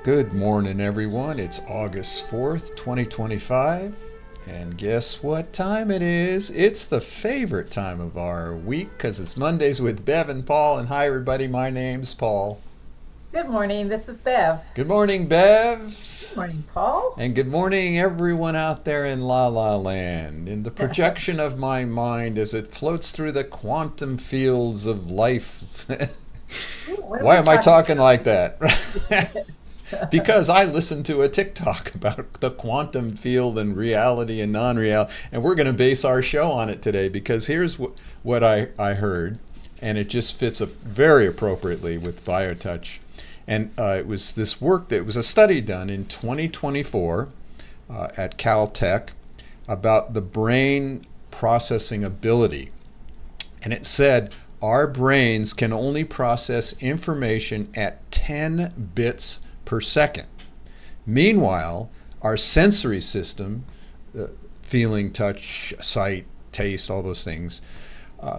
Good morning, everyone. It's August 4th, 2025. And guess what time it is? It's the favorite time of our week because it's Mondays with Bev and Paul. And hi, everybody. My name's Paul. Good morning, this is Bev. Good morning, Bev. Good morning, Paul. And good morning, everyone out there in La La Land. In the projection of my mind as it floats through the quantum fields of life. Why am I talking like that? Because I listened to a TikTok about the quantum field and reality and non-reality, and we're going to base our show on it today because here's what I heard, and it just fits up very appropriately with BioTouch. And it was this work that was a study done in 2024 at CalTech about the brain processing ability. And it said our brains can only process information at 10 bits per second. Meanwhile, our sensory system, feeling, touch, sight, taste, all those things,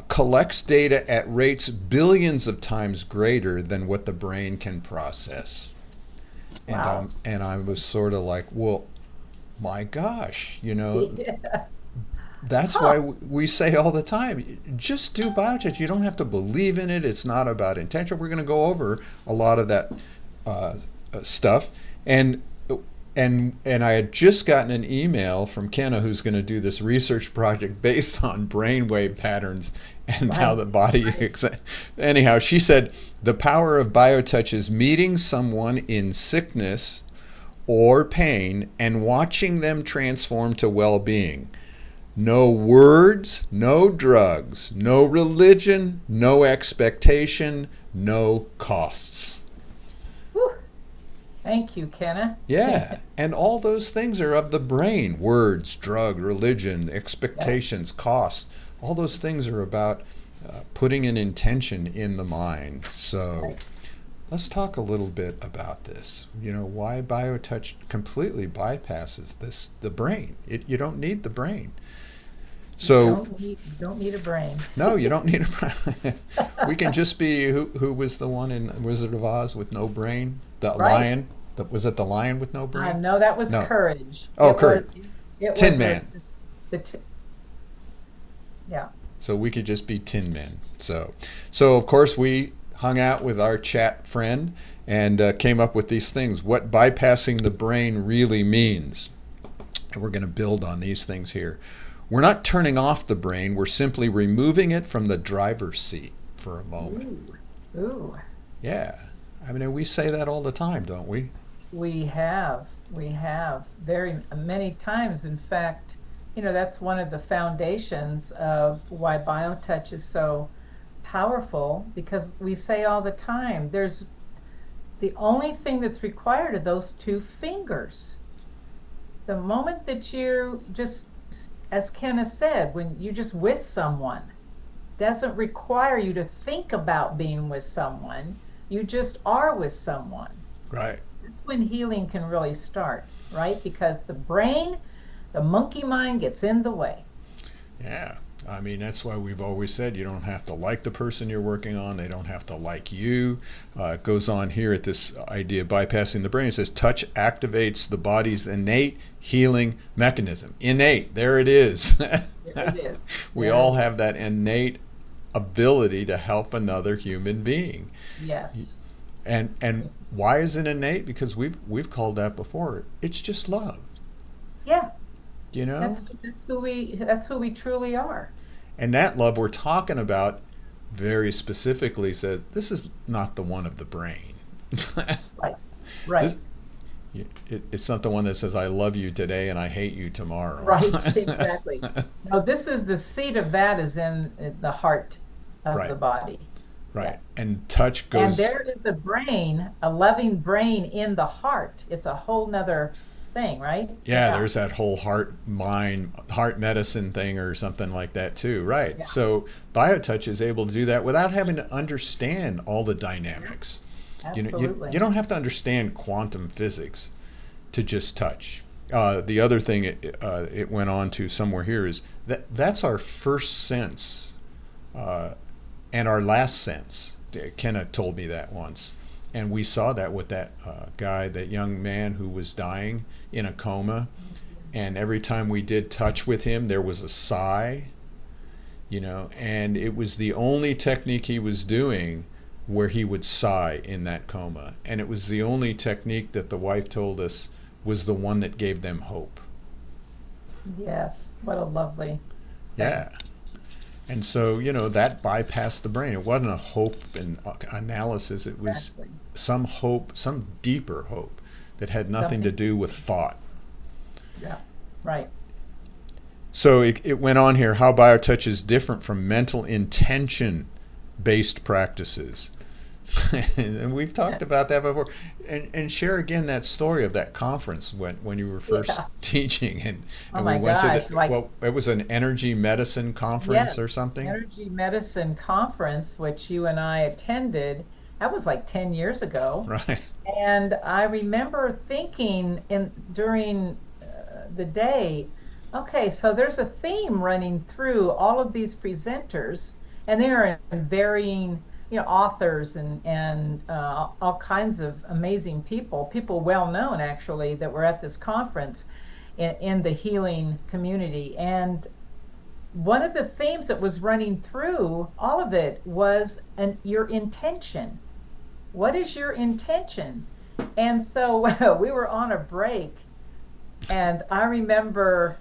collects data at rates billions of times greater than what the brain can process. Wow. And I was sort of like, well, my gosh, Yeah. that's why we say all the time, just do biotech. You don't have to believe in it. It's not about intention. We're going to go over a lot of that stuff. And I had just gotten an email from Kenna, who's going to do this research project based on brainwave patterns and how the body. Anyhow, she said the power of BioTouch is meeting someone in sickness or pain and watching them transform to well-being. No words, no drugs, no religion, no expectation, no costs. Whew. Thank you, Kenna. Yeah, and all those things are of the brain. Words, drug, religion, expectations, costs. All those things are about putting an intention in the mind. So let's talk a little bit about this. Why BioTouch completely bypasses the brain. You don't need the brain. So don't need a brain. no, you don't need a brain. We can just be who was the one in Wizard of Oz with no brain? The lion. Was it the lion with no brain? No, that was No. Courage. Oh, It Courage. it Tin was Man. Yeah. So we could just be Tin Men. So of course we hung out with our chat friend and came up with these things. What bypassing the brain really means. And we're going to build on these things here. We're not turning off the brain. We're simply removing it from the driver's seat for a moment. Ooh. Yeah. I mean, we say that all the time, don't we? We have very many times. In fact, that's one of the foundations of why BioTouch is so powerful, because we say all the time, there's the only thing that's required of those two fingers. The moment that you just, as Kenna said, when you just with someone, doesn't require you to think about being with someone. You just are with someone. Right. That's when healing can really start, right? Because the brain, the monkey mind gets in the way. Yeah. I mean, that's why we've always said you don't have to like the person you're working on. They don't have to like you. It goes on here at this idea of bypassing the brain. It says touch activates the body's innate healing mechanism. Innate. There it is. There it is. We all have that innate ability to help another human being. Yes. And why is it innate? Because we've called that before. It's just love. Yeah. That's who we truly are. And that love we're talking about very specifically says this is not the one of the brain. Right. Right. It's not the one that says I love you today and I hate you tomorrow. Right. Exactly. No, this is the seat of that is in the heart of the body. Right. Yeah. And touch goes. And there is a loving brain in the heart. It's a whole nother thing, right? Yeah, there's that whole heart medicine thing or something like that too, right? Yeah. So BioTouch is able to do that without having to understand all the dynamics. Absolutely. You don't have to understand quantum physics to just touch. The other thing it went on to somewhere here is that's our first sense and our last sense. Kenna told me that once. And we saw that with that guy, that young man who was dying in a coma. And every time we did touch with him, there was a sigh, and it was the only technique he was doing where he would sigh in that coma. And it was the only technique that the wife told us was the one that gave them hope. Yes, what a lovely thing. Yeah. And so, that bypassed the brain. It wasn't a hope and analysis. It was Exactly. some hope, some deeper hope that had nothing to do with thought. Yeah, right. So it went on here, how BioTouch is different from mental intention-based practices. And we've talked about that before. And share again that story of that conference when you were first teaching. And Oh we my went gosh, to like, it was an energy medicine conference yes, or something? energy medicine conference, which you and I attended. That was like 10 years ago. Right. And I remember thinking during the day, okay, so there's a theme running through all of these presenters, and they are varying, authors and all kinds of amazing people well known actually that were at this conference in the healing community. And one of the themes that was running through all of it was your intention. What is your intention? And so we were on a break, and I remember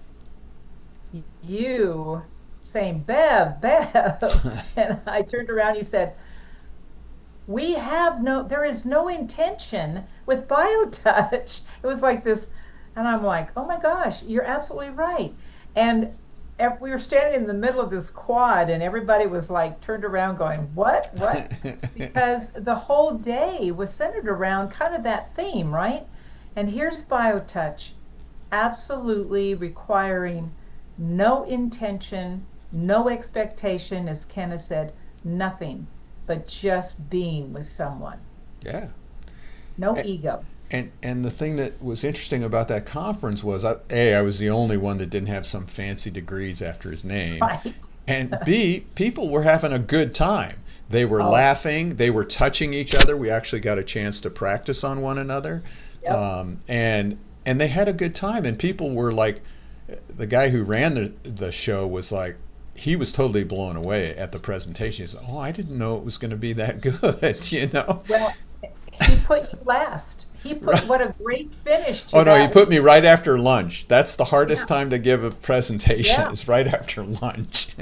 you saying, Bev, and I turned around, you said, there is no intention with BioTouch. It was like this, and I'm like, oh my gosh, you're absolutely right. And we were standing in the middle of this quad, and everybody was like turned around going, what? Because the whole day was centered around kind of that theme, right? And here's BioTouch, absolutely requiring no intention, no expectation, as Kenna said, nothing, but just being with someone. Yeah. No ego. And the thing that was interesting about that conference was, I was the only one that didn't have some fancy degrees after his name. Right. And B, people were having a good time. They were laughing. They were touching each other. We actually got a chance to practice on one another. Yep. And they had a good time. And people were like, the guy who ran the show was like, he was totally blown away at the presentation. He said, oh, I didn't know it was going to be that good, Well, he put you last. He put what a great finish to Oh, no, that. he put me right after lunch. That's the hardest time to give a presentation is right after lunch.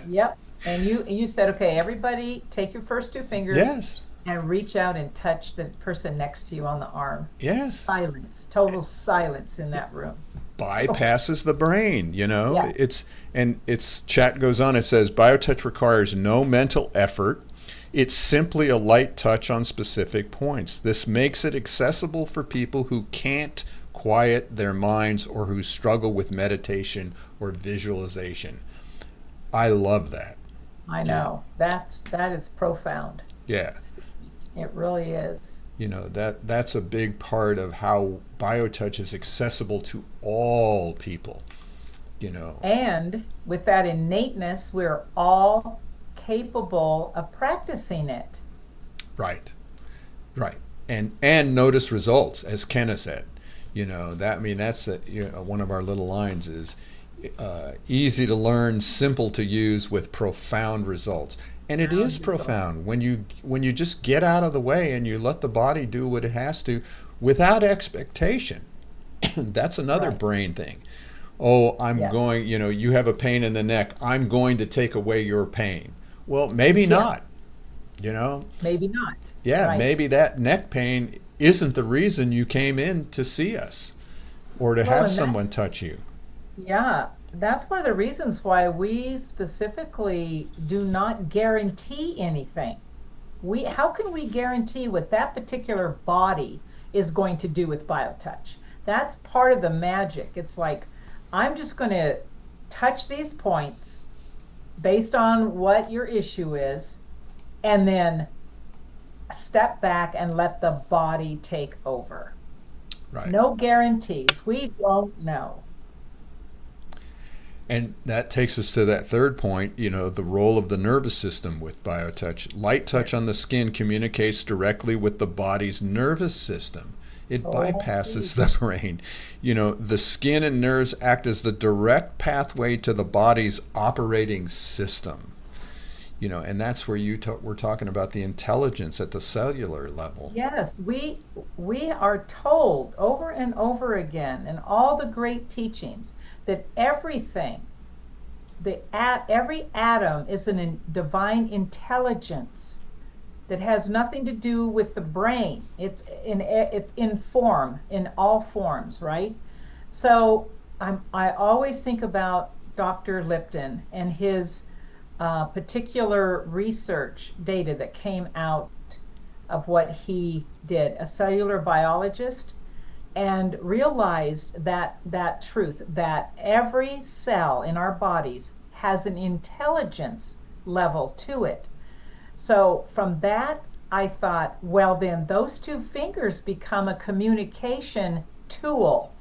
Yep. And you said, okay, everybody take your first two fingers Yes. and reach out and touch the person next to you on the arm. Yes. Silence, total silence in that room. Bypasses the brain, Yeah. Its chat goes on, it says, BioTouch requires no mental effort. It's simply a light touch on specific points. This makes it accessible for people who can't quiet their minds or who struggle with meditation or visualization. I love that. I know. That is profound. Yeah. It really is. That's a big part of how BioTouch is accessible to all people. And with that innateness, we're all capable of practicing it. Right. And notice results, as Kenna said. That's one of our little lines is easy to learn, simple to use, with profound results. And it is profound when you just get out of the way and you let the body do what it has to without expectation. That's another brain thing. Oh, I'm going, you have a pain in the neck. I'm going to take away your pain. Well, maybe not, Maybe not. Yeah, Right. maybe that neck pain isn't the reason you came in to see us or to have someone touch you. Yeah, that's one of the reasons why we specifically do not guarantee anything. How can we guarantee what that particular body is going to do with BioTouch? That's part of the magic. It's like, I'm just going to touch these points based on what your issue is, and then step back and let the body take over. Right. No guarantees. We don't know. And that takes us to that third point, the role of the nervous system with BioTouch. Light touch on the skin communicates directly with the body's nervous system. It bypasses the brain. The skin and nerves act as the direct pathway to the body's operating system. And that's where we're talking about the intelligence at the cellular level. Yes, we are told over and over again in all the great teachings that everything, every atom is a divine intelligence that has nothing to do with the brain. It's in form, in all forms, right? So I always think about Dr. Lipton and his particular research data that came out of what he did, a cellular biologist, and realized that truth, that every cell in our bodies has an intelligence level to it. So from that, I thought, well, then those two fingers become a communication tool.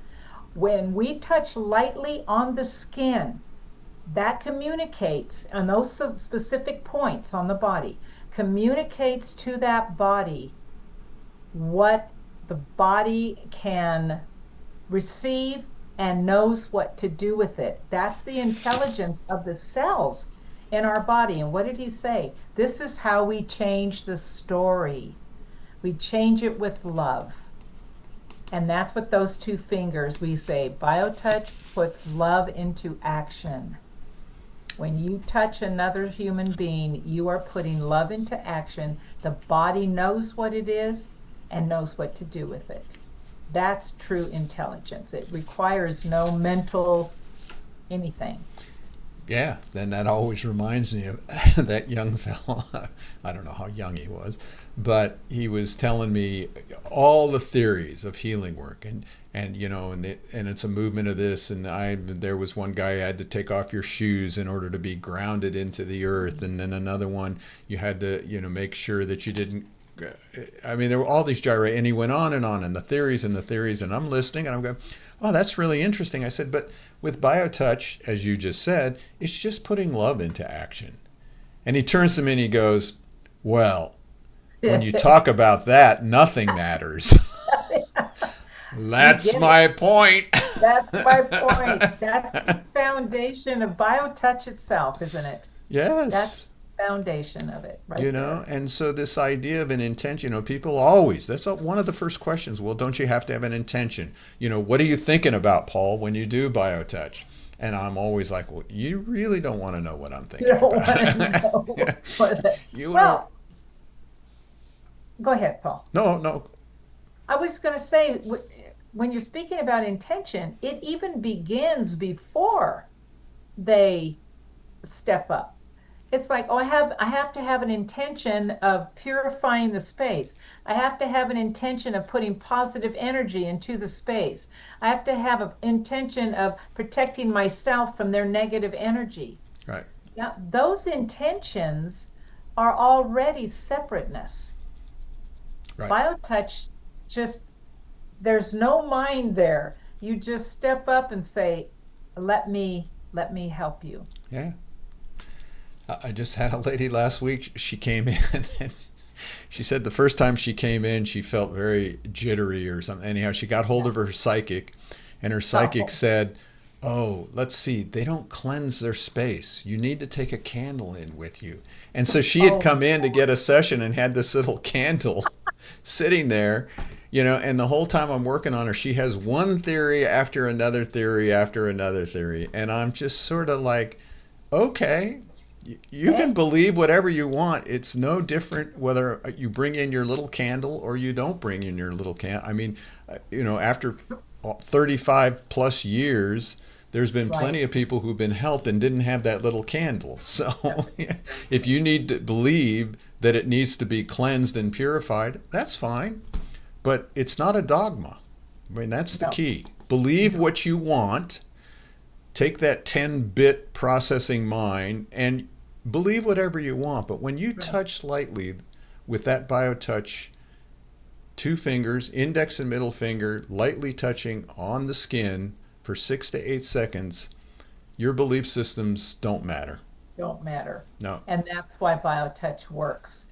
When we touch lightly on the skin, that communicates on those specific points on the body, communicates to that body what the body can receive and knows what to do with it. That's the intelligence of the cells in our body. And what did he say? This is how we change the story. We change it with love. And that's what those two fingers, we say, BioTouch puts love into action. When you touch another human being, you are putting love into action. The body knows what it is and knows what to do with it. That's true intelligence. It requires no mental anything. Yeah, then that always reminds me of that young fellow. I don't know how young he was, but he was telling me all the theories of healing work, and it's a movement of this, and there was one guy who had to take off your shoes in order to be grounded into the earth, and then another one you had to make sure that you didn't. I mean, there were all these gyrations, and he went on, and the theories, and I'm listening, and I'm going, oh, that's really interesting. I said, but with BioTouch, as you just said, it's just putting love into action. And he turns to me and he goes, well, when you talk about that, nothing matters. That's my point. That's my point. That's the foundation of BioTouch itself, isn't it? Yes. That's the foundation of it, right? There. And so this idea of an intention, people always, that's one of the first questions. Well, don't you have to have an intention? What are you thinking about, Paul, when you do BioTouch? And I'm always like, well, you really don't want to know what I'm thinking about. Well, go ahead, Paul. No. I was going to say, when you're speaking about intention, it even begins before they step up. It's like, oh, I have to have an intention of purifying the space. I have to have an intention of putting positive energy into the space. I have to have an intention of protecting myself from their negative energy. Right. Now, those intentions are already separateness. Right. BioTouch, there's no mind there. You just step up and say, let me help you. Yeah. I just had a lady last week. She came in and she said the first time she came in, she felt very jittery or something. Anyhow, she got hold of her psychic, and her psychic said, oh, let's see, they don't cleanse their space. You need to take a candle in with you. And so she had come in to get a session and had this little candle sitting there, and the whole time I'm working on her, she has one theory after another theory after another theory. And I'm just sort of like, okay. You can believe whatever you want. It's no different whether you bring in your little candle or you don't bring in your little candle. I mean, after 35 plus years, there's been plenty of people who've been helped and didn't have that little candle. So if you need to believe that it needs to be cleansed and purified, that's fine. But it's not a dogma. I mean, that's the key. Believe what you want. Take that 10-bit processing mind and believe whatever you want. But when you touch lightly with that BioTouch, two fingers, index and middle finger, lightly touching on the skin for 6 to 8 seconds, Your belief systems don't matter. Don't matter. No. And that's why BioTouch works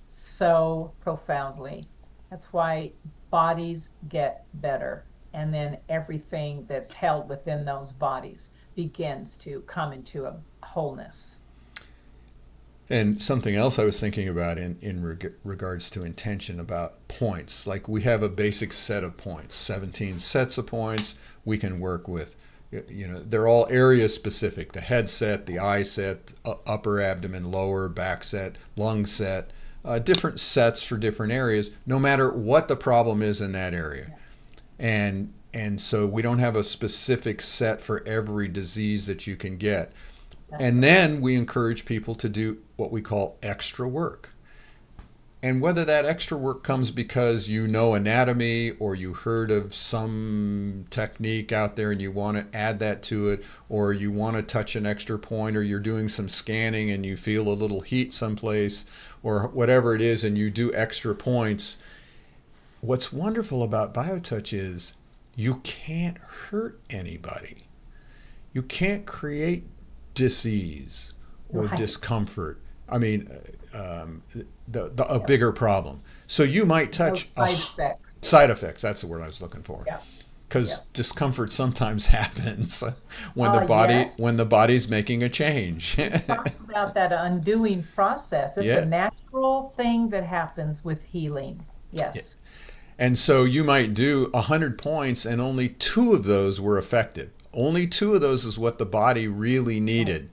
so profoundly. That's why bodies get better. And then everything that's held within those bodies begins to come into a wholeness. And something else I was thinking about in regards to intention, about points. Like we have a basic set of points, 17 sets of points we can work with. They're all area specific. The head set, the eye set, upper abdomen, lower, back set, lung set, different sets for different areas, no matter what the problem is in that area. And so we don't have a specific set for every disease that you can get. And then we encourage people to do what we call extra work. And whether that extra work comes because you know anatomy or you heard of some technique out there and you want to add that to it, or you want to touch an extra point, or you're doing some scanning and you feel a little heat someplace, or whatever it is, and you do extra points. What's wonderful about BioTouch is you can't hurt anybody. You can't create disease or discomfort. I mean, a bigger problem. So you might touch side effects. Side effects. That's the word I was looking for. Yeah. Because discomfort sometimes happens when the body's making a change. Talk about that undoing process. It's a natural thing that happens with healing. Yes. Yeah. And so you might do 100 points and only 2 of those were effective. Only 2 of those is what the body really needed.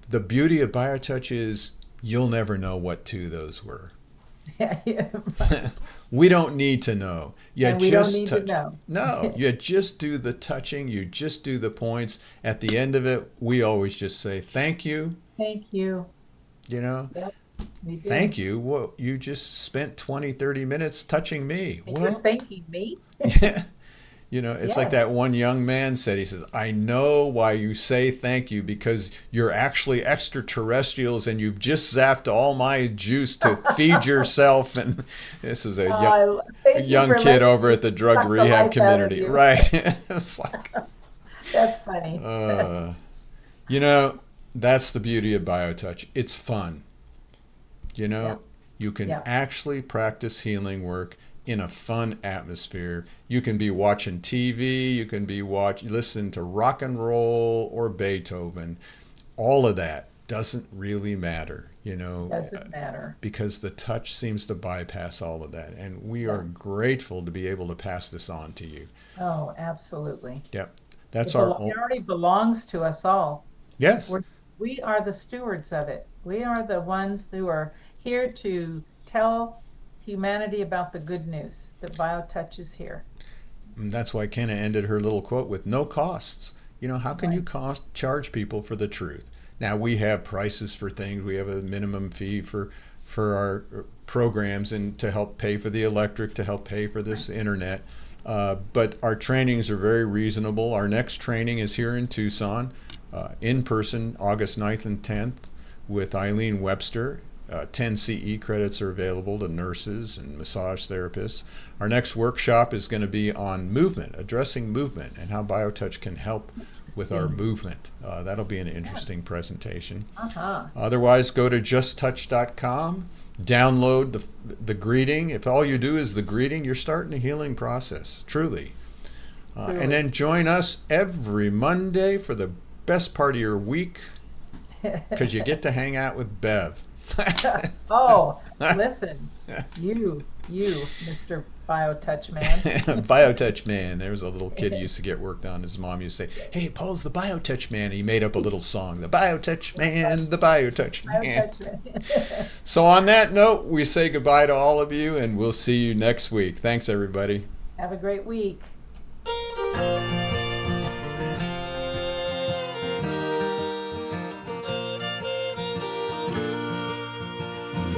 The beauty of BioTouch is you'll never know what 2 of those were. We don't need to know. Don't need to know. No, you just do the touching. You just do the points. At the end of it, we always just say, thank you. Thank you. Yep, we do. Thank you. Well, you just spent 20, 30 minutes touching me. And you're thanking me? Yeah. It's like that one young man said, he says, I know why you say thank you, because you're actually extraterrestrials and you've just zapped all my juice to feed yourself. And this is a young kid over at the drug rehab community. Right. It's like, that's funny. That's the beauty of BioTouch. It's fun. You can actually practice healing work in a fun atmosphere. You can be watching TV, you can be listening to rock and roll or Beethoven. All of that doesn't really matter, Doesn't matter. Because the touch seems to bypass all of that. And we are grateful to be able to pass this on to you. Oh, absolutely. Yep. It already belongs to us all. Yes. We are the stewards of it. We are the ones who are here to tell humanity about the good news that BioTouch is here. And that's why Kenna ended her little quote with no costs. How can you charge people for the truth? Now, we have prices for things. We have a minimum fee for our programs and to help pay for the electric, to help pay for this internet. But our trainings are very reasonable. Our next training is here in Tucson, in person, August 9th and 10th, with Eileen Webster. 10 CE credits are available to nurses and massage therapists. Our next workshop is going to be on movement, addressing movement, and how BioTouch can help with our movement. That'll be an interesting presentation. Otherwise, go to justtouch.com, download the greeting. If all you do is the greeting, you're starting a healing process, truly. And then join us every Monday for the best part of your week, because you get to hang out with Bev. Oh, listen, you, Mr. BioTouch man. BioTouch man. There was a little kid who used to get worked on. His mom used to say, hey, Paul's the BioTouch man. And he made up a little song, the BioTouch man, the BioTouch man. So on that note, we say goodbye to all of you, and we'll see you next week. Thanks, everybody. Have a great week.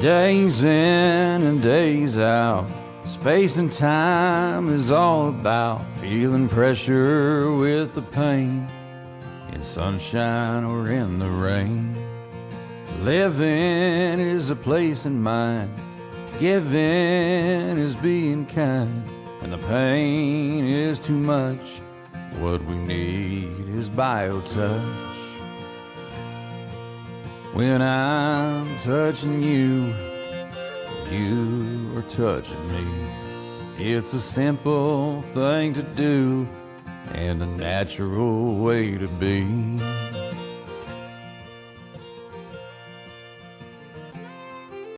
Days in and days out, space and time is all about feeling pressure with the pain, in sunshine or in the rain. Living is a place in mind, giving is being kind. When the pain is too much, What we need is BioTouch. When I'm touching you, you are touching me. It's a simple thing to do and a natural way to be.